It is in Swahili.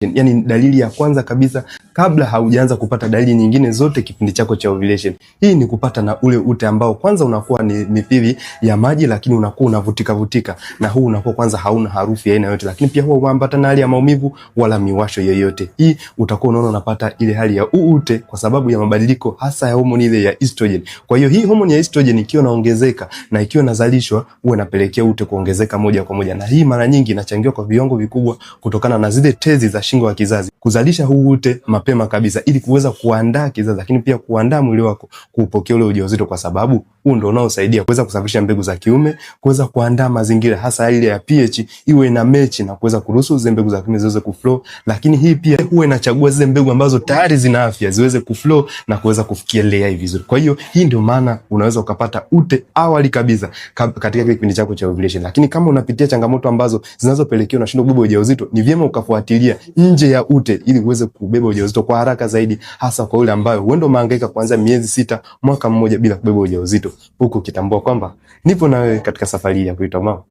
Yani dalili ya kwanza kabisa kabla haujaanza kupata dalili nyingine zote kipindi chako cha ovulation. Hii ni kupata na ule ute ambao kwanza unakuwa ni mithili ya maji, lakini unakuwa unavutika vutika, na huu unakuwa kwanza hauna harufu ya aina yote, lakini pia huwa unaambatana na hali ya maumivu wala miwasho yoyote. Hii utakuwa unaona unapata ile hali ya ute kwa sababu ya mabadiliko hasa ya homoni ile ya estrogen. Kwa hiyo hii homoni ya estrogen ikiwa inaongezeka na ikiwa inazalishwa huwa inapelekea ute kuongezeka moja kwa moja, na hii mara nyingi inachangiwa kwa viwango vikubwa kutokana na zile tezi za shingo ya kizazi kuzalisha huu ute mapema kabisa ili kuweza kuandaa kizazi, lakini pia kuandaa mwili wako kupokea ule ujauzito, kwa sababu huu ndio unaosaidia kuweza kusafisha mbegu za kiume, kuweza kuandaa mazingira hasa ile ya pH iwe na mechi na kuweza kuruhusu zile mbegu za kiume ziweze kuflow, lakini hii pia huwa inachagua zile mbegu ambazo tayari zina afya ziweze kuflow na kuweza kufikia layer vizuri. Kwa hiyo hii ndio maana unaweza ukapata ute awali kabisa katika kipindi chako cha ovulation. Lakini kama unapitia changamoto ambazo zinazopelekea unashindwa kubeba ujauzito, ni vyema ukafuatilia nje ya ute ili uweze kubeba ujauzito kwa haraka zaidi, hasa kwa yule ambaye huenda umehangaika kuanzia miezi 6, mwaka mmoja bila kubeba ujauzito, huku ukitambua kwamba nipo na wewe katika safari ya kuitwa mama.